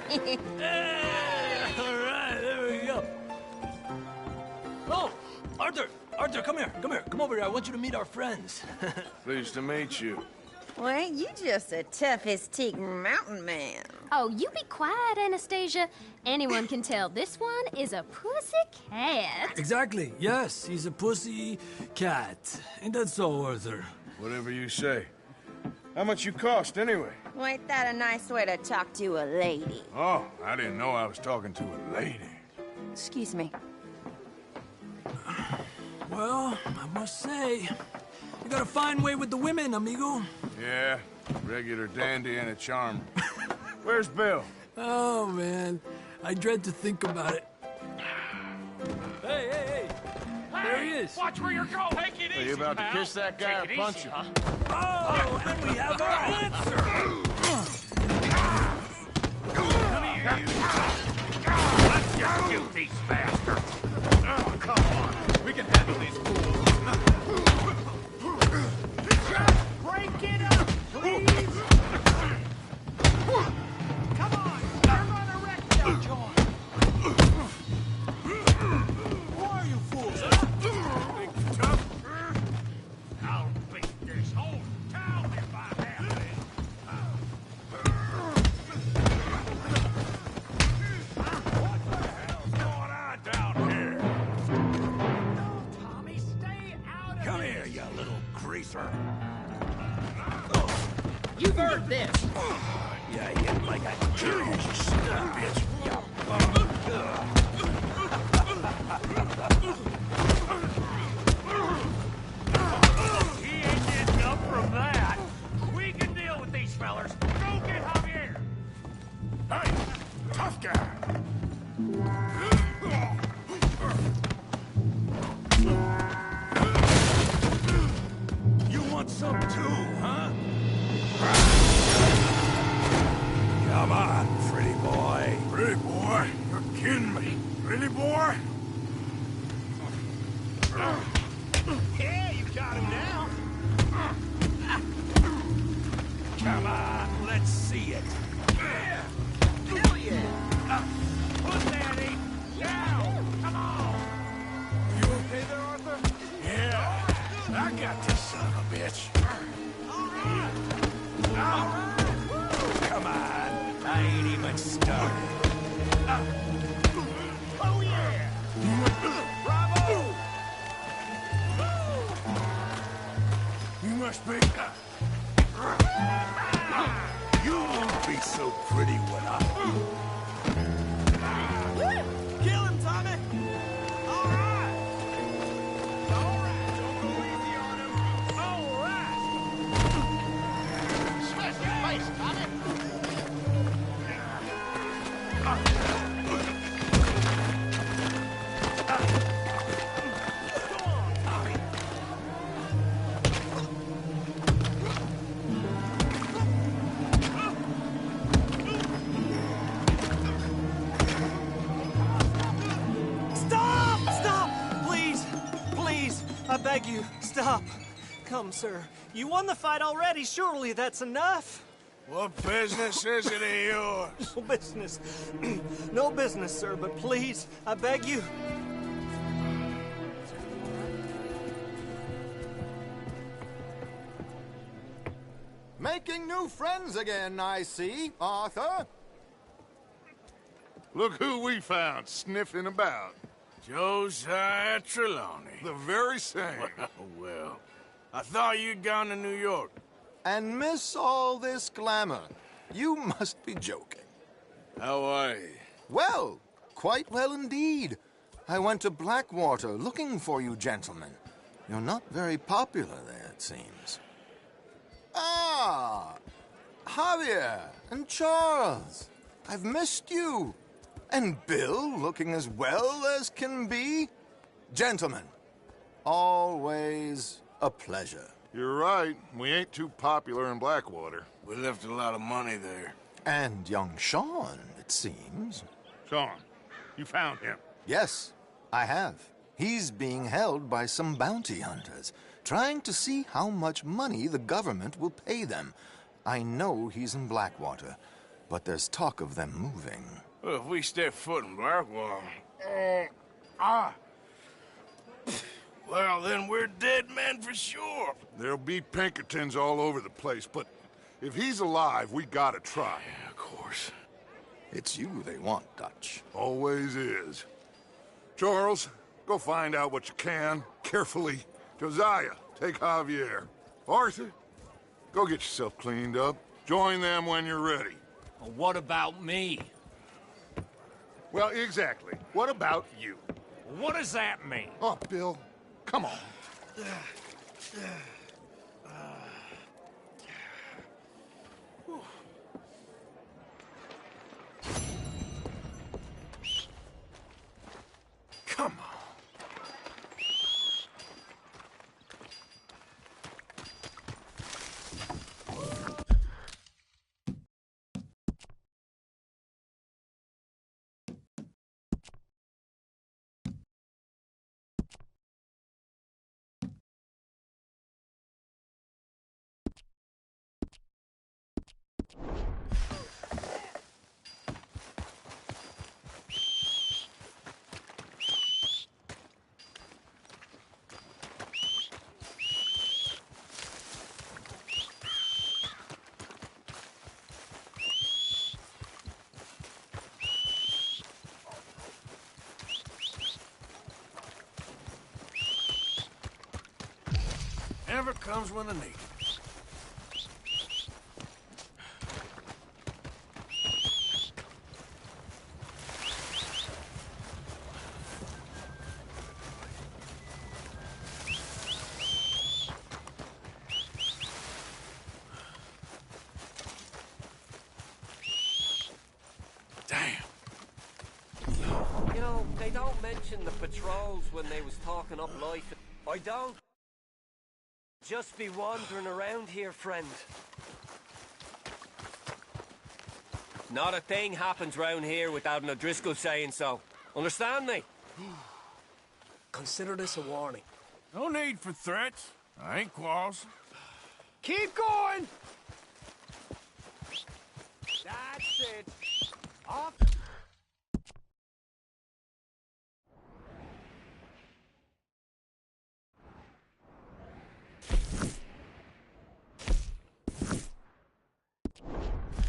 Hey, all right, there we go. Oh, Arthur, come here. Come over here. I want you to meet our friends. Pleased to meet you. Well, you just a tough-as-teak mountain man. Oh, you be quiet, Anastasia. Anyone can tell this one is a pussy cat. Exactly. Yes, he's a pussy cat. Ain't that so, Arthur? Whatever you say. How much you cost, anyway? Well, ain't that a nice way to talk to a lady? Oh, I didn't know I was talking to a lady. Excuse me. Well, I must say, you got a fine way with the women, amigo. Yeah, regular dandy and a charm. Where's Bill? Oh, man. I dread to think about it. Hey! There he is. Watch where you're going. Take it easy, Are you about to pal. kiss that guy Take or it punch easy, him? huh? Oh, and we have our answer. Come here, you. Let's just shoot these bastards. Oh, come on. We can handle these fools. Break it up, please. Come on. You're gonna wreck that joint. Who are you fools, huh? Big tough. I'll beat this whole town if I have to. What the hell's going on down here? No, Tommy, stay out of Come this. here, you little greaser. You've heard this. Yeah, you like I kill you, you son of a bitch. He ain't getting up from that. We can deal with these fellers. Go get Javier. Hey, tough guy. You want some too, huh? Come on, pretty boy. Pretty boy? You're kidding me. Pretty boy? Yeah, you got him now. Come on, let's see it. Yeah. Hell yeah. Put that ape down. Come on. You okay there, Arthur? Yeah, I got this son of a bitch. Come on, I ain't even started. Oh, yeah. Bravo. You must be... You won't be so pretty when I... Kill him, Tommy. All right. All right. Don't go easy on him. All right. Smash your face, Tommy. Stop! Please! Please! I beg you, stop. Come, sir. You won the fight already. Surely that's enough. What business is it of yours? No business. No business, sir, but please, I beg you. Making new friends again, I see, Arthur. Look who we found sniffing about. Josiah Trelawney. The very same. Well, I thought you'd gone to New York. And miss all this glamour. You must be joking. How are you? Well, quite well indeed. I went to Blackwater looking for you gentlemen. You're not very popular there, it seems. Ah, Javier and Charles. I've missed you. And Bill looking as well as can be. Gentlemen, always a pleasure. You're right. We ain't too popular in Blackwater. We left a lot of money there. And young Sean, it seems. Sean, you found him. Yes, I have. He's being held by some bounty hunters, trying to see how much money the government will pay them. I know he's in Blackwater. but there's talk of them moving. Well, if we step foot in Blackwell... well, then we're dead men for sure. There'll be Pinkertons all over the place, but if he's alive, we gotta try. Yeah, of course. It's you they want, Dutch. Always is. Charles, go find out what you can, carefully. Josiah, take Javier. Arthur, go get yourself cleaned up. Join them when you're ready. Well, what about me? Well, exactly. What about you? What does that mean? Oh, Bill, come on. Come on. Never comes when I need it. Damn. You know, they don't mention the patrols when they was talking up life. I don't. Just be wandering around here, friend. Not a thing happens round here without an O'Driscoll saying so. Understand me? Consider this a warning. No need for threats. I ain't quarrelsome. Keep going! That's it. Off.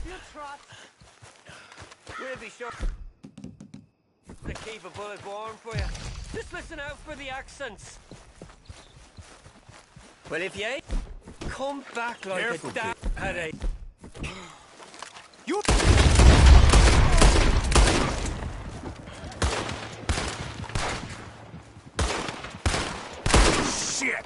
You trot. We'll be sure to keep a bullet warm for you. Just listen out for the accents. Well, if you ain't, come back like Careful, a damn headache. You. Shit!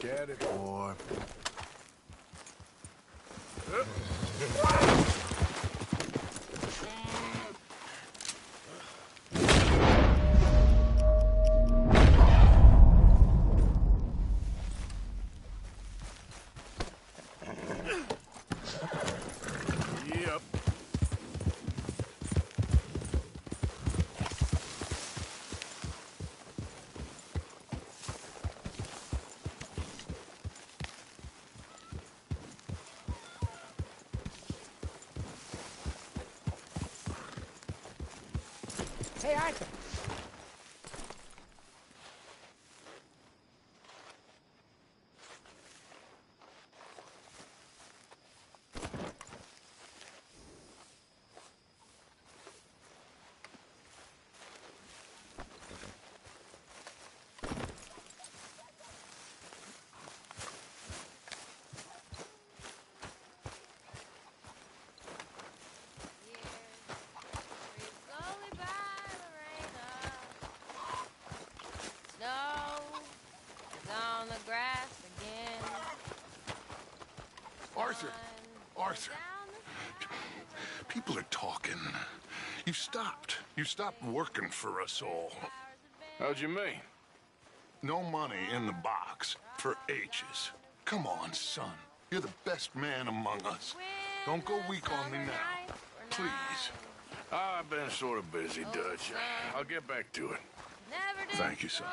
at it, boy. Yep. Hey, Arthur. Slowly by Snow is on the grass again. Arthur! Sun Arthur! down the People are talking. You stopped. You stopped working for us all. How'd you mean? No money in the box for H's. Come on, son. You're the best man among us. Don't go weak on me now. Please. I've been sort of busy, Dutch. I'll get back to it. Never did Thank you, son.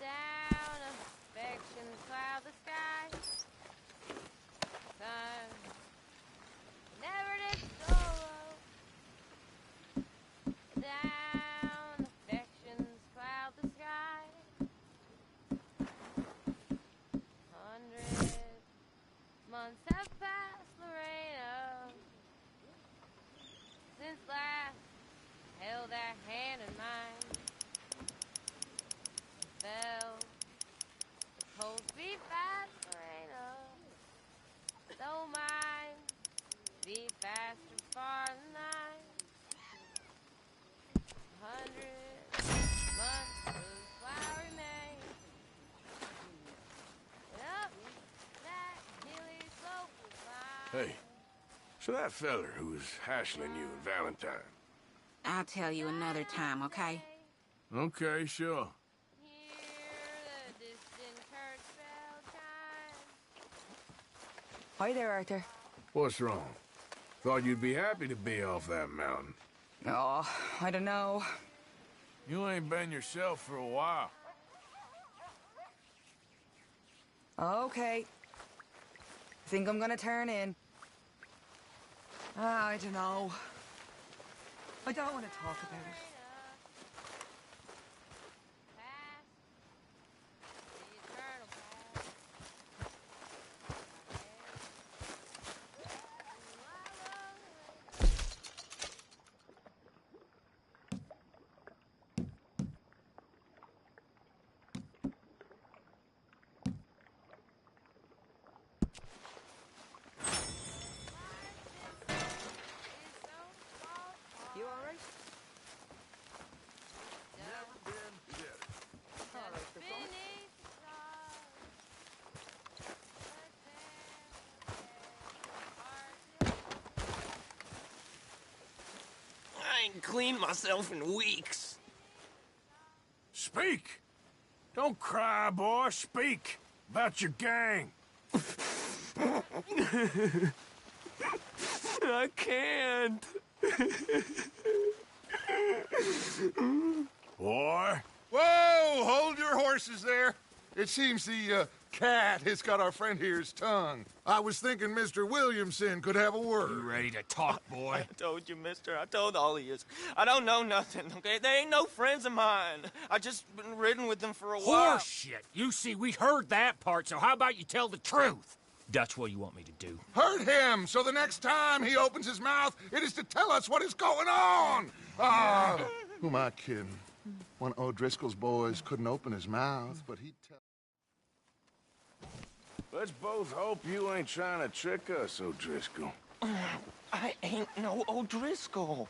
Down affection cloud the sky. Sun never did solo. Down affections cloud the sky. 100 months have passed, Lorena, since last held that hand in mine. Fell the cold beat fast, Lorena, though mine beat faster far than thine. 100 months of flower remain. Up that hilly slope will climb. Hey, so that feller who was hassling you and Valentine. I'll tell you another time, okay? Okay, sure. Hear the distant church bell chime. Hi there, Arthur. What's wrong? Thought you'd be happy to be off that mountain. Oh, I don't know. You ain't been yourself for a while. Okay. Think I'm gonna turn in. I don't know. I don't want to talk about it. Past the eternal past. You all right? I ain't cleaned myself in weeks. Speak! Don't cry, boy. Speak about your gang. I can't. Boy. Whoa! Hold your horses there. It seems the cat has got our friend here's tongue. I was thinking Mr. Williamson could have a word. You ready to talk, boy? I told you, mister. I told all of you. I don't know nothing, okay? They ain't no friends of mine. I just been ridden with them for a while. Horseshit. You see, we heard that part, so how about you tell the truth? That's what you want me to do. Hurt him, so the next time he opens his mouth, it is to tell us what is going on. Who am I kidding? One of O'Driscoll's boys couldn't open his mouth, but he'd tell. Let's both hope you ain't trying to trick us, O'Driscoll. I ain't no O'Driscoll.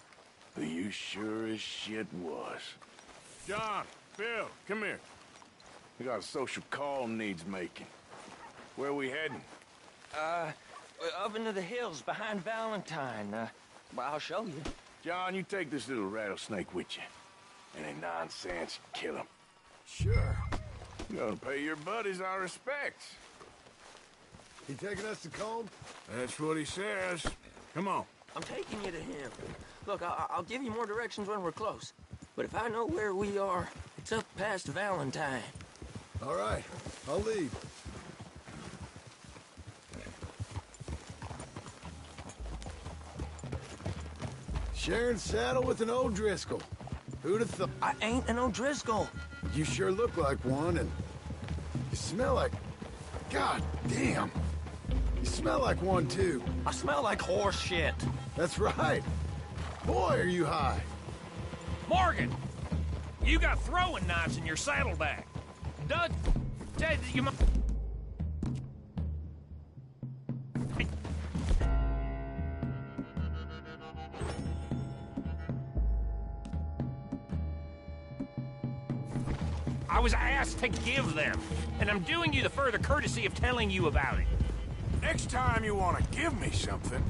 You sure as shit was. John, Bill, come here. We got a social call needs making. Where we heading? Up into the hills behind Valentine. Well, I'll show you. John, you take this little rattlesnake with you. Any nonsense, kill him. Sure. You're gonna pay your buddies our respects. He taking us to Combe? That's what he says. Come on. I'm taking you to him. Look, I'll give you more directions when we're close. But if I know where we are, it's up past Valentine. All right, I'll lead. Sharing saddle with an O'Driscoll. Who'd have thought? I ain't an O'Driscoll. You sure look like one, and you smell like... God damn. You smell like one, too. I smell like horse shit. That's right. Boy, are you high. Morgan! You got throwing knives in your saddlebag. Doug, Ted, you might... I was asked to give them, and I'm doing you the further courtesy of telling you about it. Next time you want to give me something,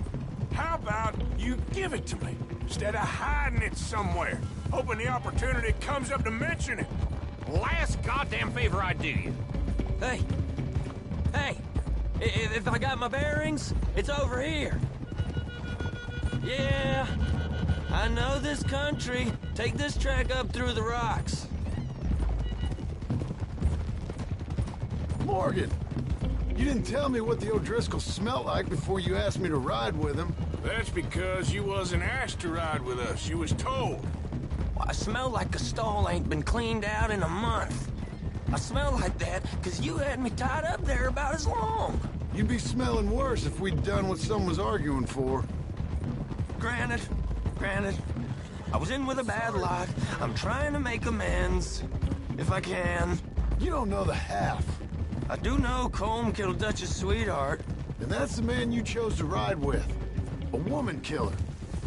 how about you give it to me, instead of hiding it somewhere, hoping the opportunity comes up to mention it? Last goddamn favor I do you. Hey! Hey! If I got my bearings, it's over here. Yeah, I know this country. Take this track up through the rocks. Morgan, you didn't tell me what the O'Driscoll smelled like before you asked me to ride with him. That's because you wasn't asked to ride with us. You was told. Well, I smell like a stall ain't been cleaned out in a month. I smell like that because you had me tied up there about as long. You'd be smelling worse if we'd done what someone was arguing for. Granted. I was in with a bad lot. I'm trying to make amends, if I can. You don't know the half. I do know Colm killed Dutch's sweetheart. And that's the man you chose to ride with. A woman killer.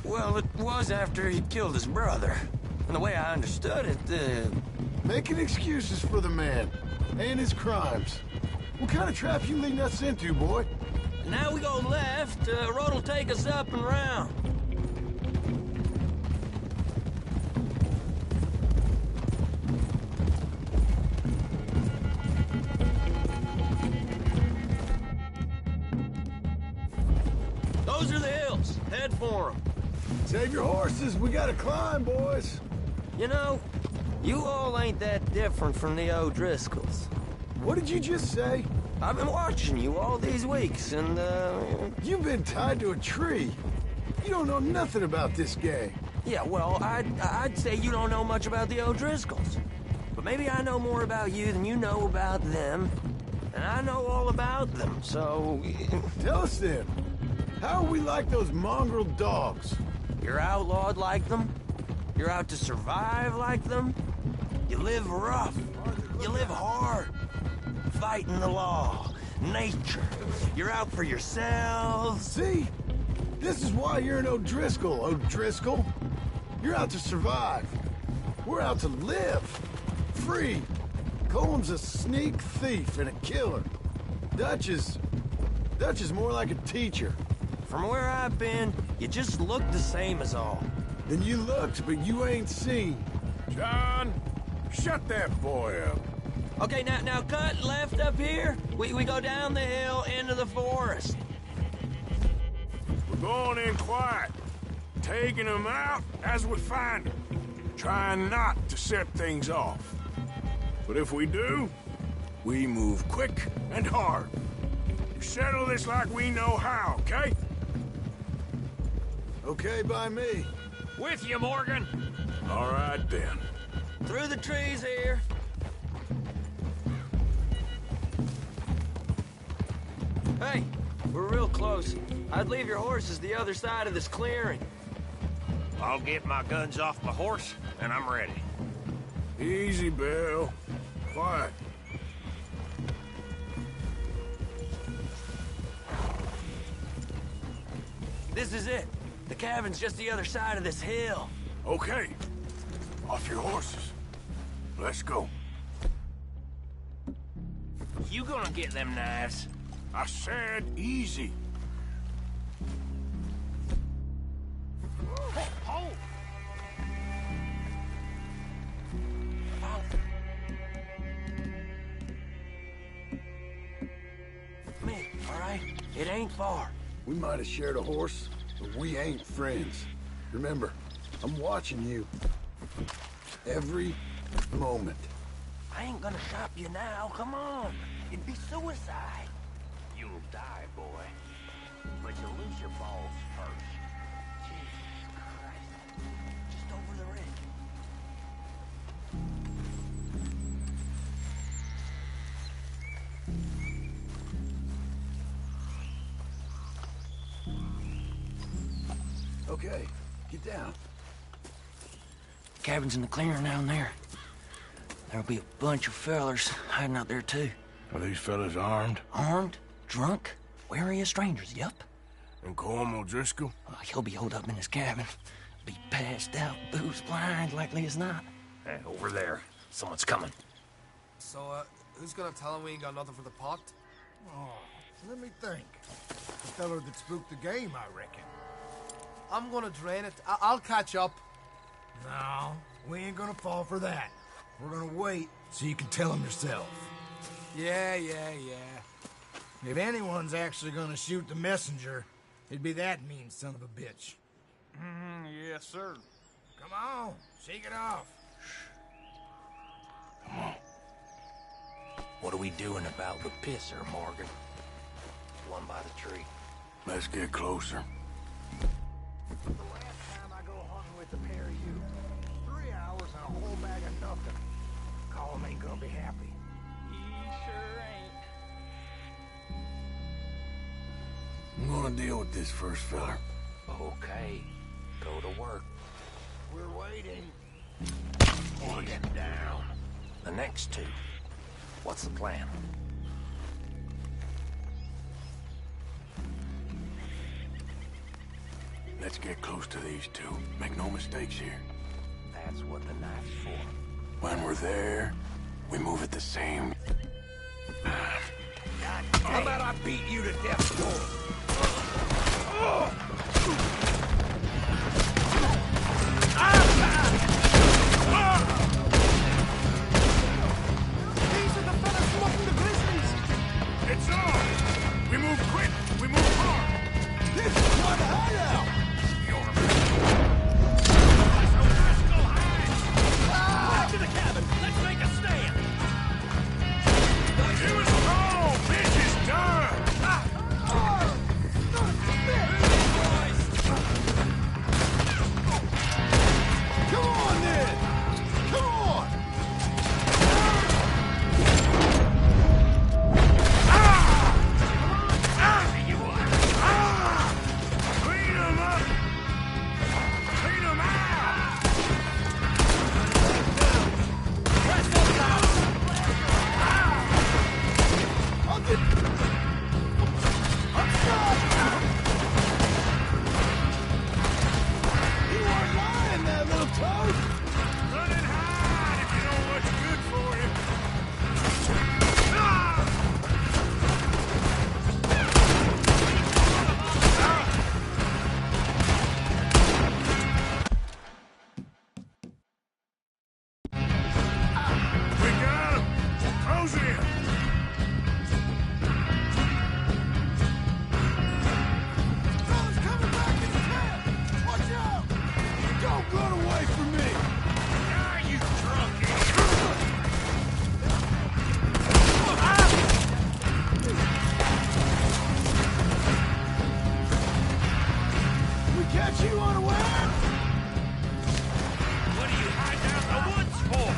Well, it was after he killed his brother. And the way I understood it, Making excuses for the man. And his crimes. What kind of trap you leading us into, boy? now we go left. Road'll take us up and round. Those are the hills. Head for them. Save your horses. We gotta climb, boys. You know, you all ain't that different from the O'Driscolls. What did you just say? I've been watching you all these weeks, and, You've been tied to a tree. You don't know nothing about this gang. yeah, well, I'd say you don't know much about the O'Driscolls. But maybe I know more about you than you know about them. And I know all about them, so... Tell us then. How are we like those mongrel dogs? You're outlawed like them? You're out to survive like them? You live rough. You live hard. Fighting the law. Nature. You're out for yourselves. See? This is why you're an O'Driscoll, O'Driscoll. You're out to survive. We're out to live. Free. Colm's a sneak thief and a killer. Dutch is more like a teacher. From where I've been, you just look the same as all. Then you looked, but you ain't seen. John, shut that boy up. Okay, now cut left up here. We go down the hill into the forest. We're going in quiet, taking them out as we find them, trying not to set things off. But if we do, we move quick and hard. We settle this like we know how, okay? Okay by me. With you, Morgan. All right, then. Through the trees here. Hey, we're real close. I'd leave your horses the other side of this clearing. I'll get my guns off my horse, and I'm ready. Easy, Bill. Quiet. This is it. The cabin's just the other side of this hill. Okay. Off your horses. Let's go. You gonna get them knives? I said easy. Hold! Me, all right? It ain't far. We might have shared a horse, but we ain't friends. Remember, I'm watching you. Every moment. I ain't gonna stop you now. Come on. It'd be suicide. You'll die, boy. But you'll lose your balls first. Jesus Christ. Just over the ridge. Okay, get down. Cabin's in the clearing down there. There'll be a bunch of fellers hiding out there, too. Are these fellas armed? Armed, drunk, wary of strangers, yup. And Colm O'Driscoll? He'll be holed up in his cabin. Be passed out, booze blind, likely as not. Hey, over there. Someone's coming. So, who's gonna tell him we ain't got nothing for the pot? Oh, let me think. The feller that spooked the game, I reckon. I'm gonna drain it. I'll catch up. No, we ain't gonna fall for that. We're gonna wait so you can tell him yourself. Yeah. If anyone's actually gonna shoot the messenger, it'd be that mean son of a bitch. Yes, sir. Come on, shake it off. Come on. What are we doing about the pisser, Morgan? One by the tree. Let's get closer. The last time I go hunting with the pair of you, 3 hours and a whole bag of nothing. Colm ain't gonna be happy. He sure ain't. I'm gonna deal with this first fella. Okay. Go to work. We're waiting. Get down. The next two. What's the plan? Let's get close to these two. Make no mistakes here. That's what the knife's for. When we're there, we move at the same time. How about I beat you to death, Joel? These are the fellas smoking the grizzlies! It's on! We move quick! We move hard! This is one hideout! Back to the cabin. Let's make a stand. It was wrong! This is done! Come on, then! Come on! Clean them up! Clean them out! I'll get... I'm stuck! You weren't lying, that little toad! Run and hide if you know what's good for you! We got him! Close it in! Fellas coming back in the camp! Watch out! Don't run away from me! Are you drunk? We catch you unaware! What are you hiding out in the woods for?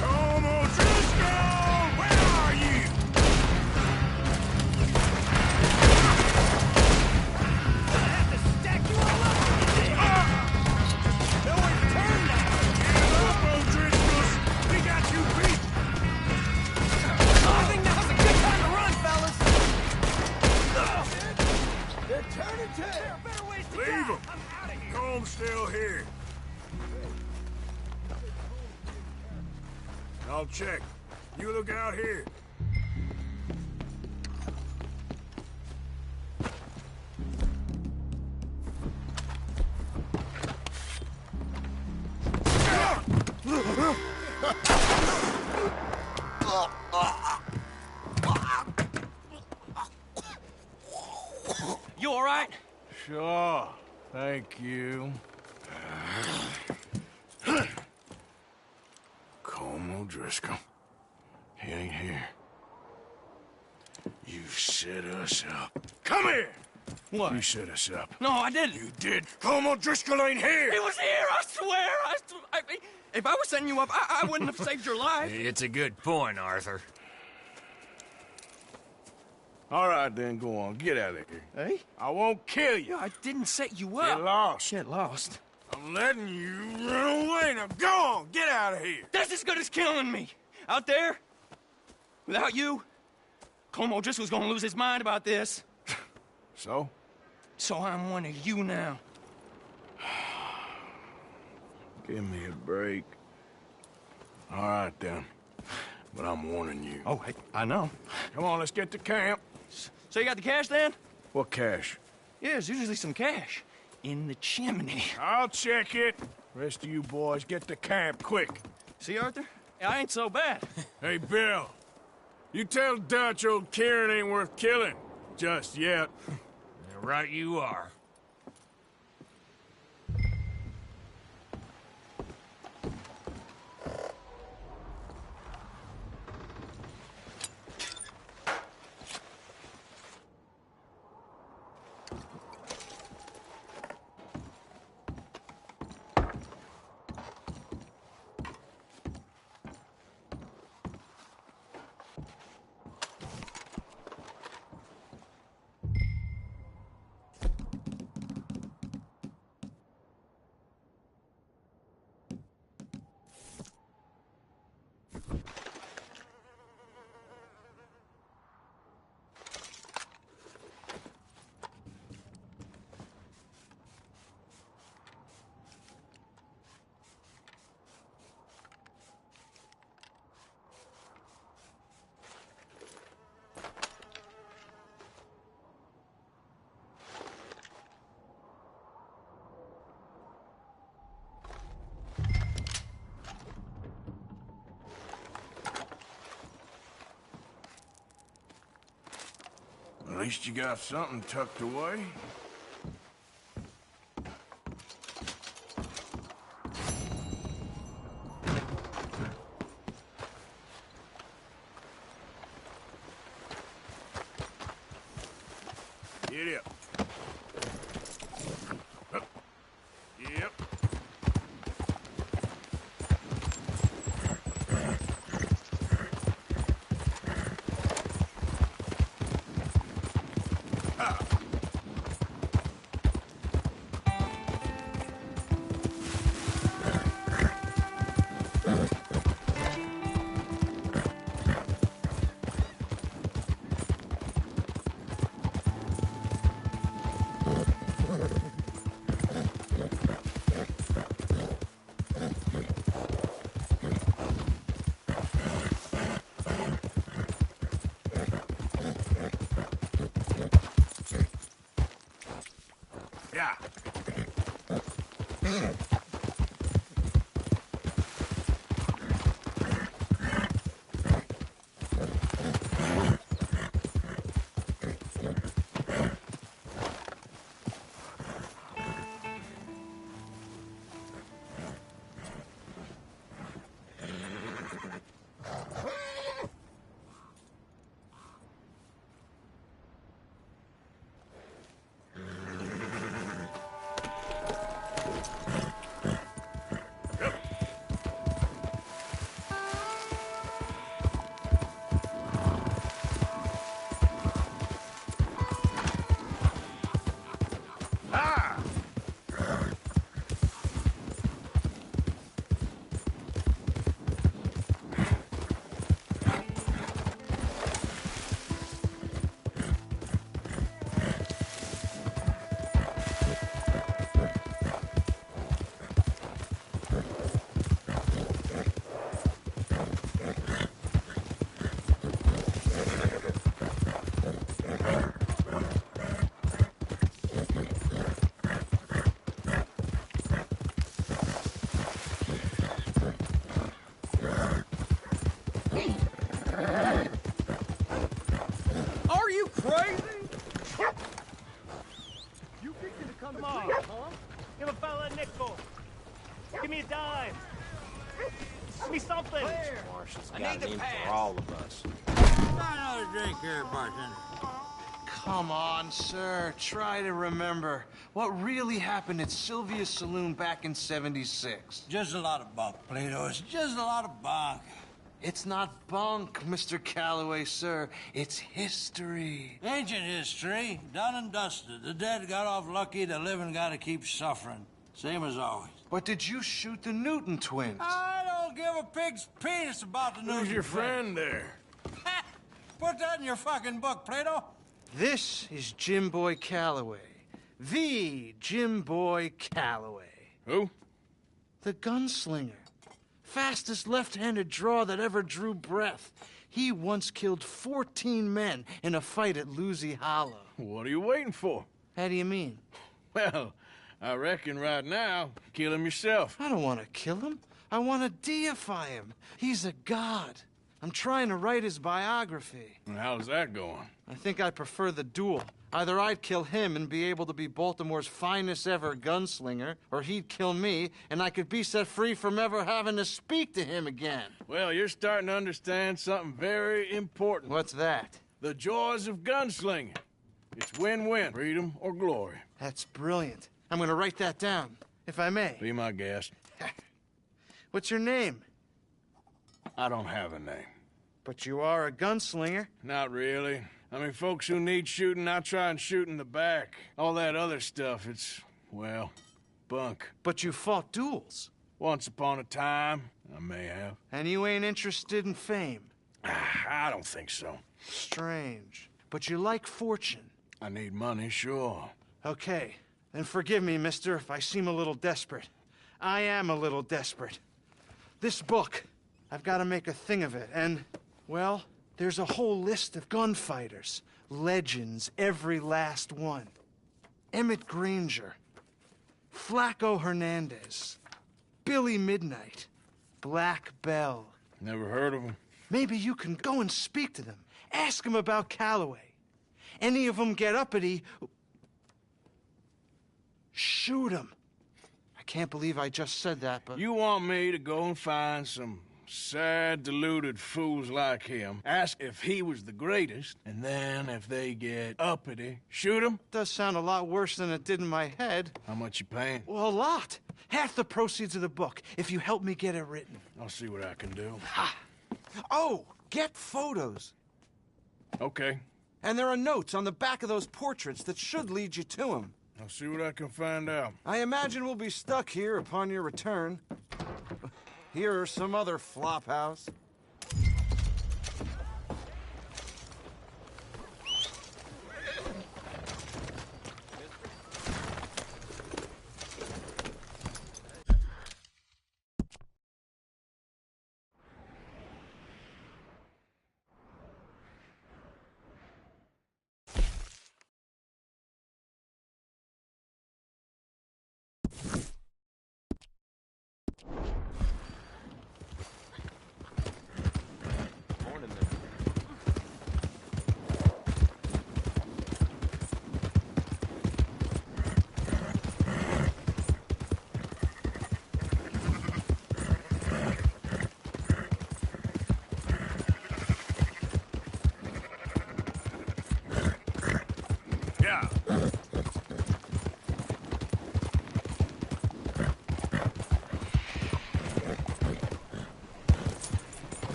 Colm O'Driscoll! Where are you? I have to stack you all up. Nowhere to turn now. Get up, O'Driscolls! We got you beat! I think now's a good time to run, fellas. They're turning tail! There are better ways to Leave die. 'em. I'm out of here. Colm's still here. I'll check. You look out here. Fuck you. Colm O'Driscoll. He ain't here. You set us up. Come here! What? You set us up. No, I didn't. You did. Colm O'Driscoll ain't here! He was here, I swear! If I was setting you up, I wouldn't have saved your life. It's a good point, Arthur. All right, then, go on. Get out of here. Hey? I won't kill you. I didn't set you up. Get lost. Get lost? I'm letting you run away. Now go on. Get out of here. That's as good as killing me. Out there, without you, Colm O'Driscoll's gonna lose his mind about this. So? So I'm one of you now. Give me a break. All right, then. But I'm warning you. Oh, hey, I know. Come on, let's get to camp. So you got the cash, then? What cash? Yeah, there's usually some cash. In the chimney. I'll check it. Rest of you boys, get to camp, quick. See, Arthur? I ain't so bad. Hey, Bill. You tell Dutch old Kieran ain't worth killing. Just yet. Right you are. At least you got something tucked away. Get up. Up. Yep. Yeah. Give me a dime. Give me something. Marshall's got an aim for all of us. Another drink here, bartender. Come on, sir. Try to remember. What really happened at Sylvia's Saloon back in '76? Just a lot of bunk, Plato. It's just a lot of bunk. It's not bunk, Mr. Calloway, sir. It's history. Ancient history. Done and dusted. The dead got off lucky, the living gotta keep suffering. Same as always. But did you shoot the Newton twins? I don't give a pig's penis about the Newton Who's your twins. friend there? Put that in your fucking book, Plato. This is Jim Boy Calloway. The Jim Boy Calloway. Who? The gunslinger. Fastest left-handed draw that ever drew breath. He once killed 14 men in a fight at Lucy Hollow. What are you waiting for? How do you mean? Well, I reckon right now, kill him yourself. I don't want to kill him. I want to deify him. He's a god. I'm trying to write his biography. And how's that going? I think I prefer the duel. Either I'd kill him and be able to be Baltimore's finest ever gunslinger, or he'd kill me and I could be set free from ever having to speak to him again. Well, you're starting to understand something very important. What's that? The joys of gunslinging. It's win-win, freedom or glory. That's brilliant. I'm gonna write that down, if I may. Be my guest. What's your name? I don't have a name. But you are a gunslinger. Not really. I mean, folks who need shooting, I try and shoot in the back. All that other stuff, it's, well, bunk. But you fought duels. Once upon a time, I may have. And you ain't interested in fame. I don't think so. Strange. But you like fortune. I need money, sure. Okay. Then forgive me, mister, if I seem a little desperate. I am a little desperate. This book, I've got to make a thing of it, and, well, there's a whole list of gunfighters. Legends, every last one. Emmett Granger. Flaco Hernandez. Billy Midnight. Black Bell. Never heard of him. Maybe you can go and speak to them. Ask them about Calloway. Any of them get uppity, shoot them. I can't believe I just said that, but... You want me to go and find some sad, deluded fools like him, ask if he was the greatest, and then if they get uppity, shoot him? Does sound a lot worse than it did in my head. How much you paying? Well, a lot. Half the proceeds of the book, if you help me get it written. I'll see what I can do. Ha! Oh, get photos. Okay. And there are notes on the back of those portraits that should lead you to him. I'll see what I can find out. I imagine we'll be stuck here upon your return. Here or some other flop house.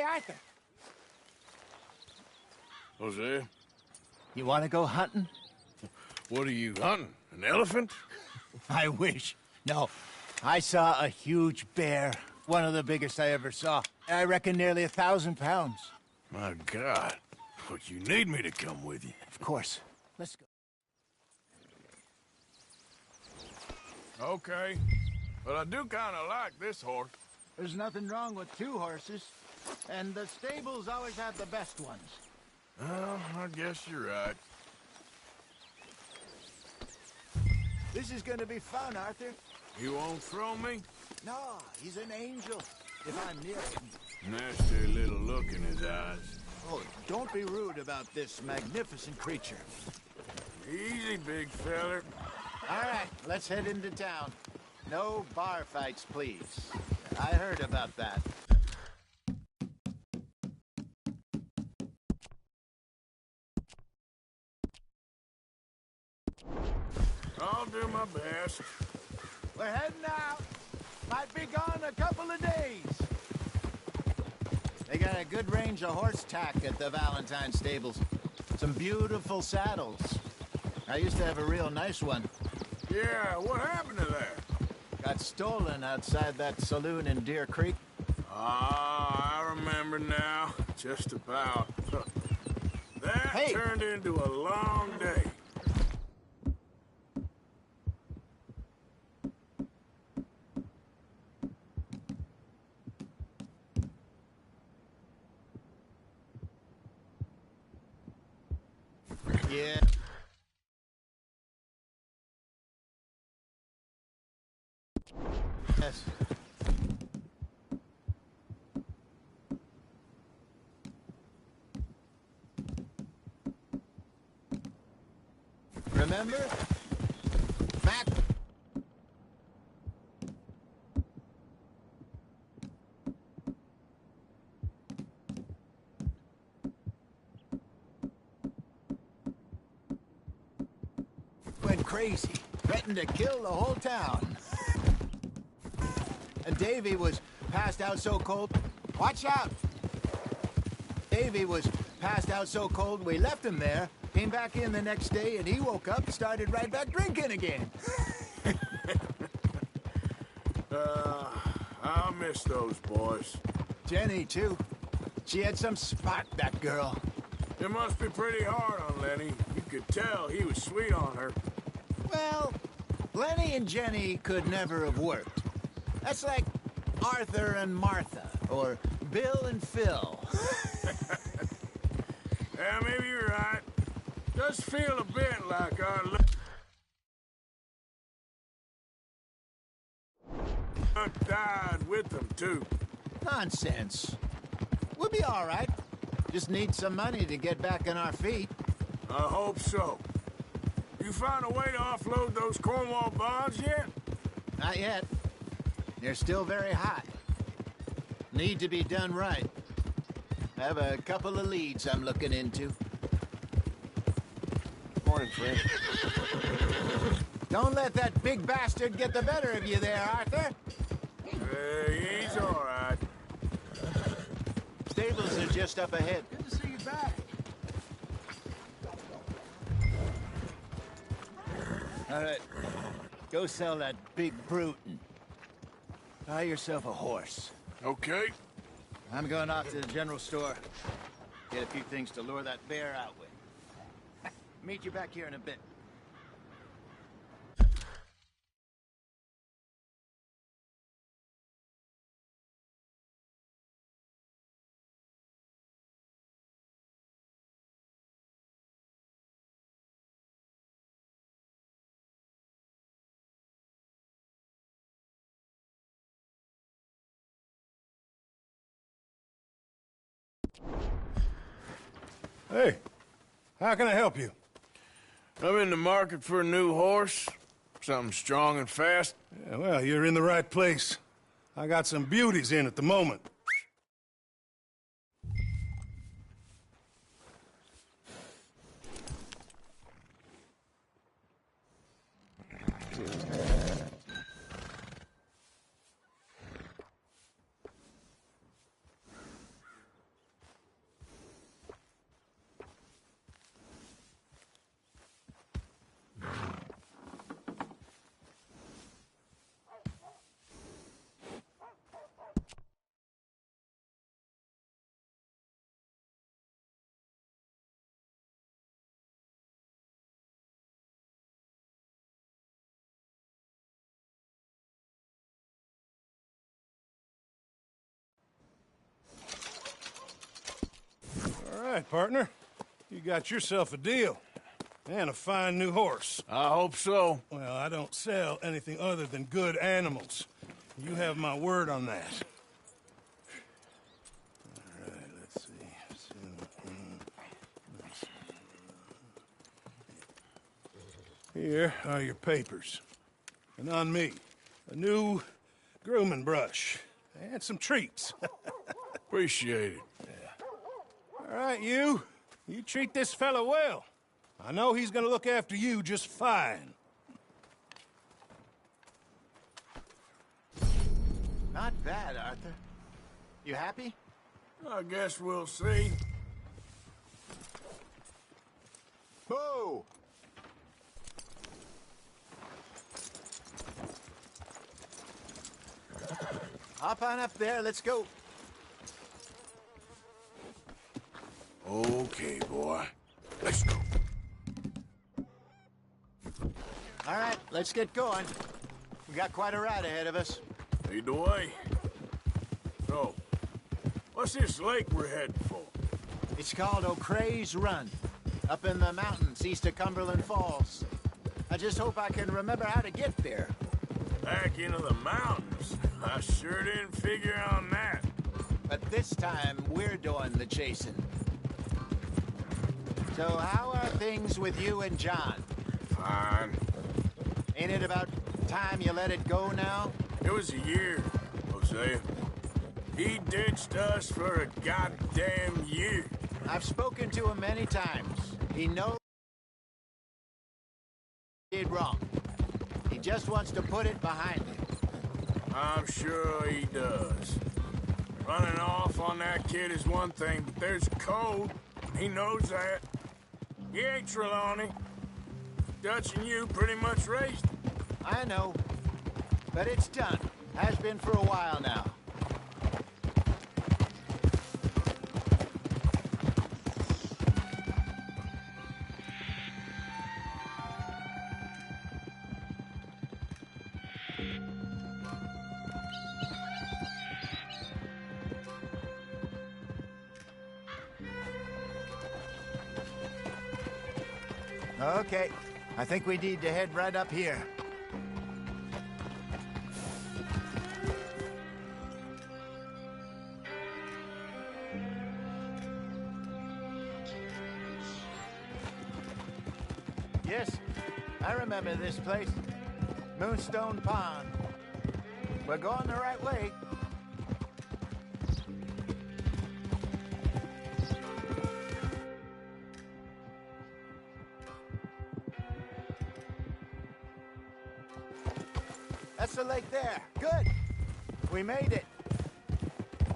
Hey, Arthur. Jose? You want to go hunting? What are you hunting? An elephant? I wish. No. I saw a huge bear. One of the biggest I ever saw. I reckon nearly 1,000 pounds. My God. But you need me to come with you. Of course. Let's go. Okay. But I do kind of like this horse. There's nothing wrong with 2 horses. And the stables always have the best ones. Well, I guess you're right. This is gonna be fun, Arthur. You won't throw me? No, he's an angel. If I'm near him. Nasty little look in his eyes. Oh, don't be rude about this magnificent creature. Easy, big feller. All right, let's head into town. No bar fights, please. I heard about that. I'll do my best. We're heading out. Might be gone a couple of days. They got a good range of horse tack at the Valentine stables. Some beautiful saddles. I used to have a real nice one. Yeah, what happened to that? Got stolen outside that saloon in Deer Creek. Ah, I remember now. Just about. That turned into a long day. Yeah. Yes. Remember? Mac. Went crazy, threatened to kill the whole town. And Davy was passed out so cold. Watch out! Davy was passed out so cold we left him there, came back in the next day, and he woke up and started right back drinking again. I'll miss those boys. Jenny, too. She had some spark, that girl. It must be pretty hard on Lenny. You could tell he was sweet on her. Well, Lenny and Jenny could never have worked. That's like Arthur and Martha, or Bill and Phil. Yeah, maybe you're right. Does feel a bit like our luck died with them, too. Nonsense. We'll be all right. Just need some money to get back on our feet. I hope so. You find a way to offload those Cornwall bonds yet? Not yet. They're still very hot. Need to be done right. I have a couple of leads I'm looking into. Morning, friend. Don't let that big bastard get the better of you there, Arthur. He's all right. Stables are just up ahead. Good to see you back. All right. Go sell that big Rootin. Buy yourself a horse. Okay. I'm going off to the general store. Get a few things to lure that bear out with. Meet you back here in a bit. Hey, how can I help you? I'm in the market for a new horse. Something strong and fast. Yeah, well, you're in the right place. I got some beauties in at the moment. right, partner. You got yourself a deal. And a fine new horse. I hope so. Well, I don't sell anything other than good animals. You have my word on that. All right, let's see. Here are your papers. And on me, a new grooming brush. And some treats. Appreciate it. Yeah. All right, you treat this fella well. I know he's gonna look after you just fine. Not bad, Arthur. You happy? I guess we'll see. Whoa! Hop on up there, let's go. Okay, boy. Let's go. All right, let's get going. We got quite a ride ahead of us. Lead the way. So, what's this lake we're heading for? It's called O'Creagh's Run, up in the mountains east of Cumberland Falls. I just hope I can remember how to get there. Back into the mountains? I sure didn't figure on that. But this time, we're doing the chasing. So how are things with you and John? Fine. Ain't it about time you let it go now? It was a year, Hosea. He ditched us for a goddamn year. I've spoken to him many times. He knows he did wrong. He just wants to put it behind him. I'm sure he does. Running off on that kid is one thing, but there's a code. He knows that. He ain't Trelawney. Dutch and you pretty much raised him. I know. But it's done. Has been for a while now. Okay, I think we need to head right up here. Yes, I remember this place. Moonstone Pond. We're going the right way. That's the lake there. Good. We made it.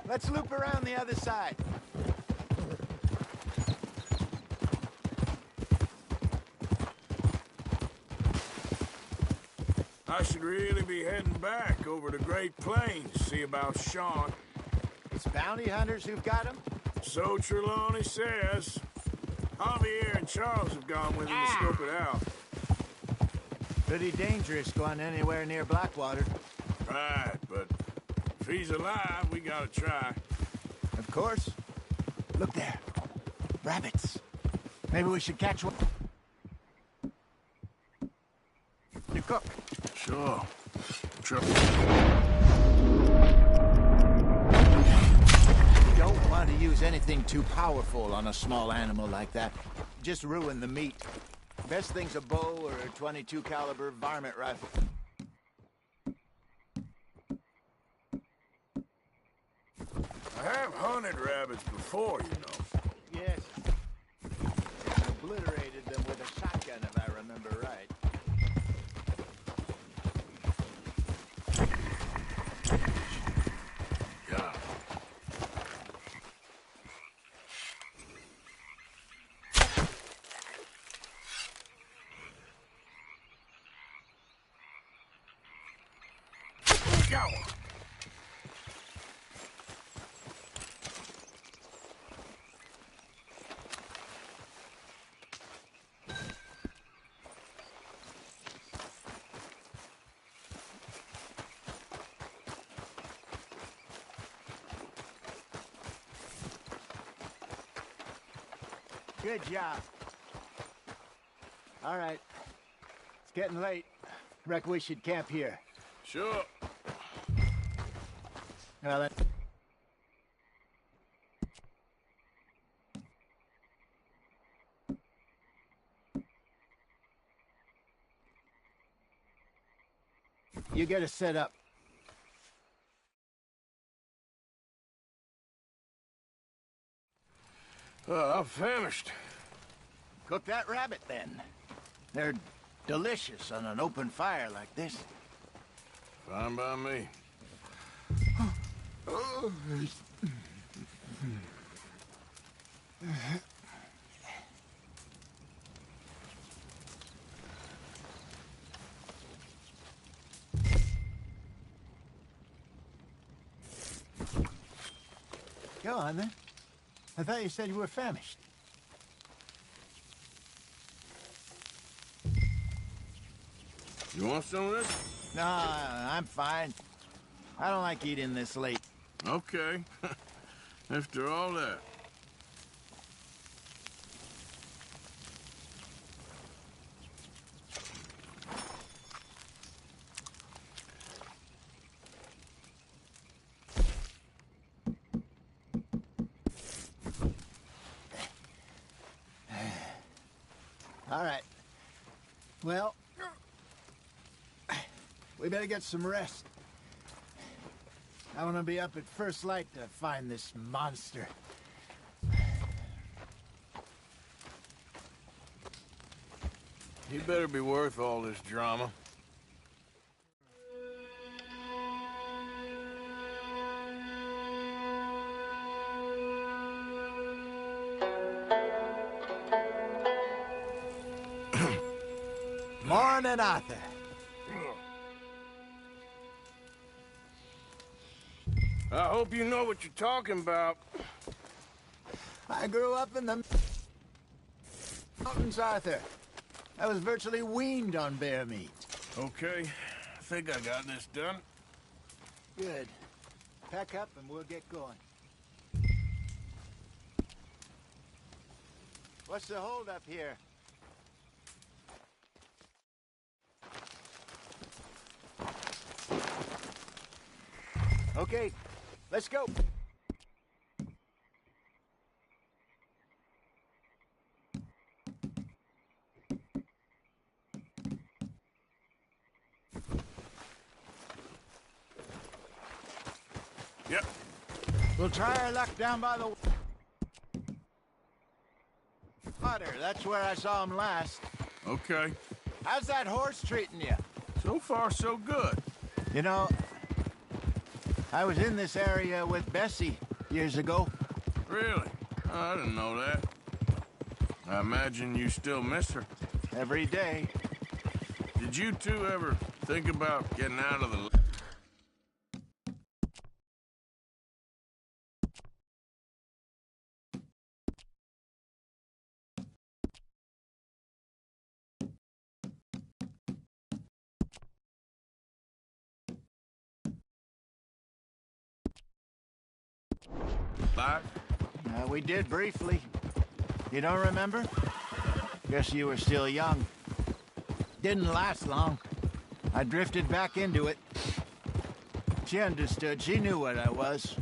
Let's loop around the other side. I should really be heading back over the Great Plains to see about Sean. It's bounty hunters who've got him? So Trelawney says. Javier and Charles have gone with him to scope it out. Pretty dangerous going anywhere near Blackwater. Right, but if he's alive, we gotta try. Of course. Look there. Rabbits. Maybe we should catch one. You cook. Sure. Don't want to use anything too powerful on a small animal like that. Just ruin the meat. Best thing's a bow or a .22 caliber varmint rifle. I have hunted rabbits before, you know. Yes. Obliterated them with a shotgun, if I remember right. Yeah. Go. Good job. All right. It's getting late. Reckon we should camp here. Sure. Well, then. You get us set up. I'm famished. Cook that rabbit, then. They're delicious on an open fire like this. Fine by me. Go on, then. I thought you said you were famished. You want some of this? No, I'm fine. I don't like eating this late. Okay. After all that. All right. Well, we better get some rest. I want to be up at first light to find this monster. He better be worth all this drama. Morning, Arthur. I hope you know what you're talking about. I grew up in the mountains, Arthur. I was virtually weaned on bear meat. Okay, I think I got this done. Good. Pack up and we'll get going. What's the holdup here? Okay, let's go. Yep. We'll try our luck down by the water. That's where I saw him last. Okay. How's that horse treating you? So far, so good. You know, I was in this area with Bessie years ago. Really? Oh, I didn't know that. I imagine you still miss her. Every day. Did you two ever think about getting out of the... Back? We did briefly. You don't remember? Guess you were still young. Didn't last long. I drifted back into it. She understood. She knew what I was.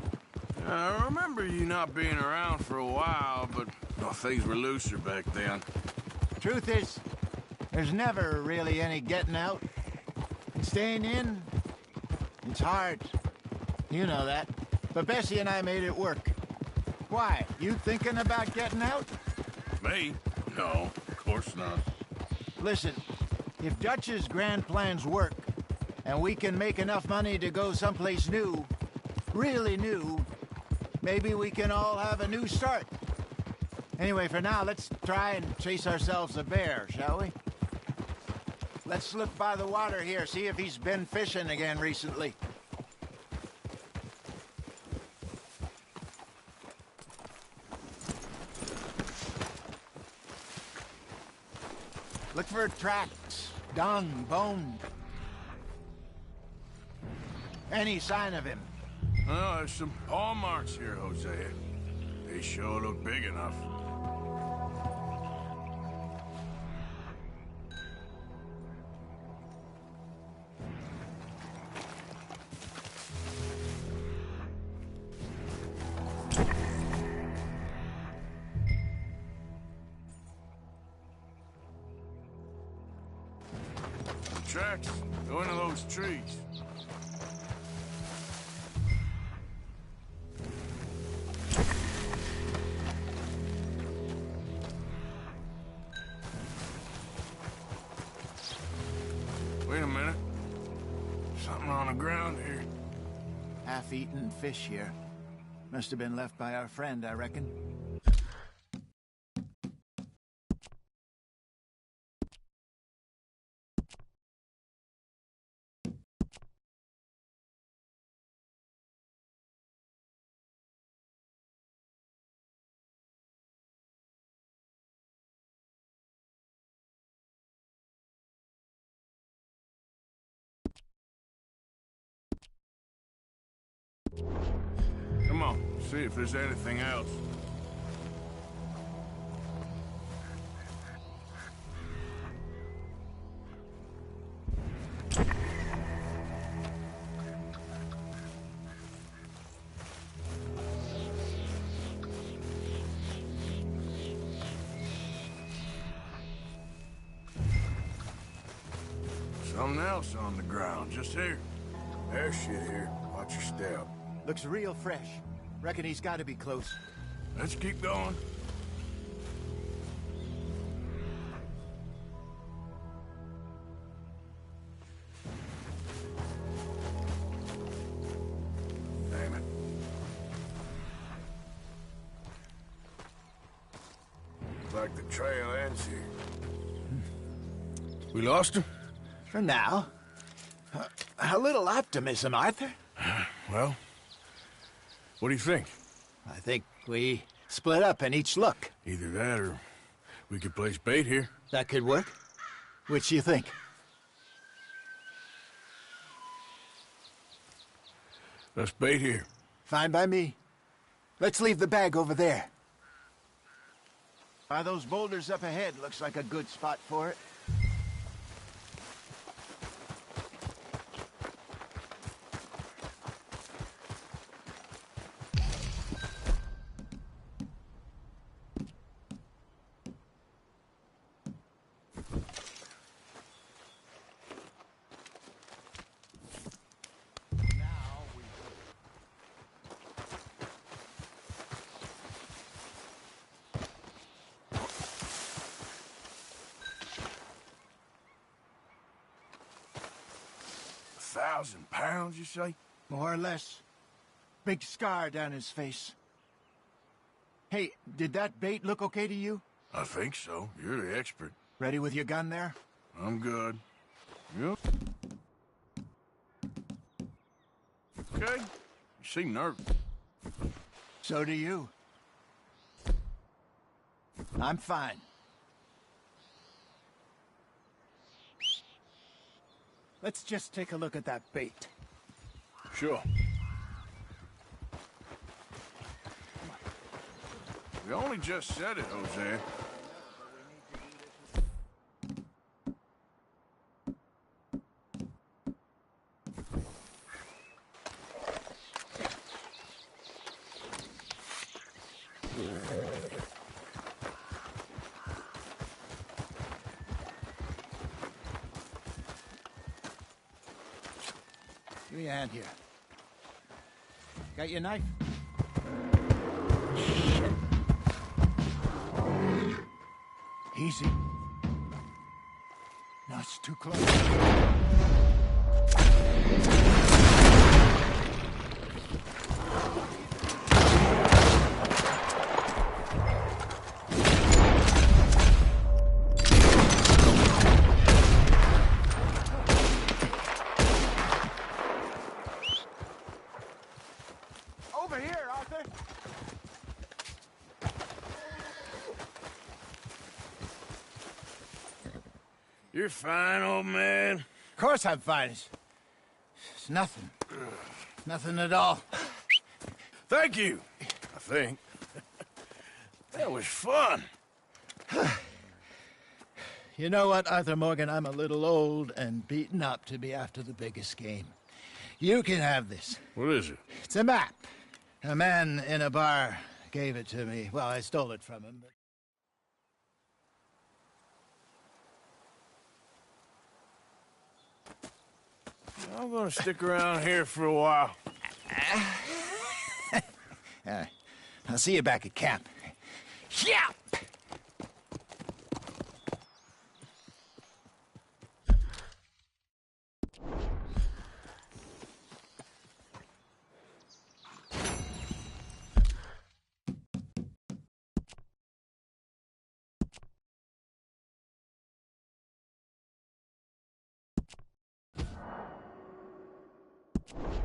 I remember you not being around for a while, but things were looser back then. Truth is, there's never really any getting out. And staying in, it's hard. You know that. But Bessie and I made it work. Why? You thinking about getting out? Me? No, of course not. Listen, if Dutch's grand plans work, and we can make enough money to go someplace new, really new, maybe we can all have a new start. Anyway, for now, let's try and chase ourselves a bear, shall we? Let's look by the water here, see if he's been fishing again recently. Look for tracks, dung, bone. Any sign of him? Oh, there's some paw marks here, Hosea. They sure look big enough. tracks. Go into those trees. Wait a minute. Something on the ground here. Half-eaten fish here. Must have been left by our friend, I reckon. Come on, see if there's anything else. Something else on the ground, just here. There's shit here. Watch your step. Looks real fresh. Reckon he's got to be close. Let's keep going. Damn it. Looks like the trail ends here. We lost him? For now. A little optimism, Arthur. Well, what do you think? I think we split up and each look. Either that or we could place bait here. That could work. Which you think? Let's bait here. Fine by me. Let's leave the bag over there. By those boulders up ahead, looks like a good spot for it. £1,000, you say? More or less. Big scar down his face. Hey, did that bait look okay to you? I think so. You're the expert. Ready with your gun there? I'm good. Yep. Okay. You seem nervous. So do you. I'm fine. Let's just take a look at that bait. Sure. We only just said it, Jose. Give me a hand here. Got your knife? Easy. No, it's too close. Over here, Arthur. You're fine, old man. Of course I'm fine. It's nothing. Nothing at all. Thank you, I think. That was fun. You know what, Arthur Morgan? I'm a little old and beaten up to be after the biggest game. You can have this. What is it? It's a map. A man in a bar gave it to me. Well, I stole it from him, but... I'm gonna stick around here for a while. I'll see you back at camp. Yeah! You